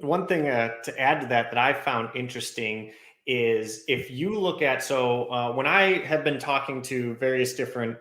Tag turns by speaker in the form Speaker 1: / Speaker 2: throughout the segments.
Speaker 1: One thing to add to that I found interesting is if you look at when I have been talking to various different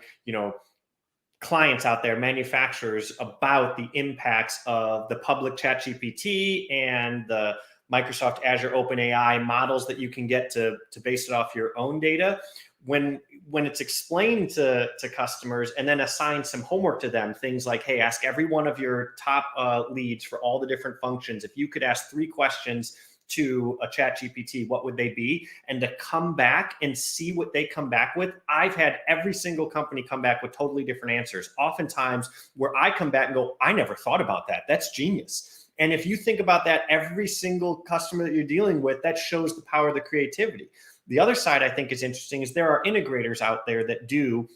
Speaker 1: clients out there, manufacturers, about the impacts of the public ChatGPT and the Microsoft Azure OpenAI models that you can get to base it off your own data. When it's explained to customers and then assign some homework to them, things like, hey, ask every one of your top leads for all the different functions. If you could ask 3 questions to a chat GPT, what would they be? And to come back and see what they come back with. I've had every single company come back with totally different answers. Oftentimes where I come back and go, I never thought about that. That's genius. And if you think about that, every single customer that you're dealing with, that shows the power of the creativity. The other side I think is interesting is there are integrators out there that do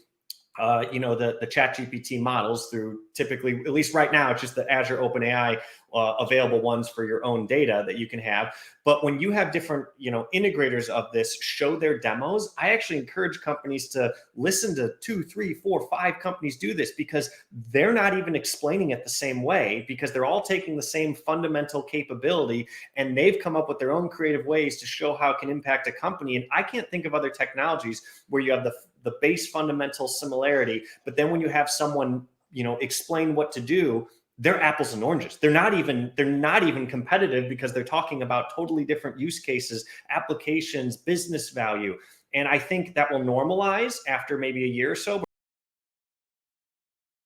Speaker 1: the chat GPT models through, typically, at least right now, it's just the Azure OpenAI available ones for your own data that you can have. But when you have different, integrators of this show their demos, I actually encourage companies to listen to 2, 3, 4, 5 companies do this, because they're not even explaining it the same way, because they're all taking the same fundamental capability and they've come up with their own creative ways to show how it can impact a company. And I can't think of other technologies where you have the base fundamental similarity, but then when you have someone explain what to do, they're apples and oranges. They're not even competitive, because they're talking about totally different use cases, applications, business value. And I think that will normalize after maybe a year or so.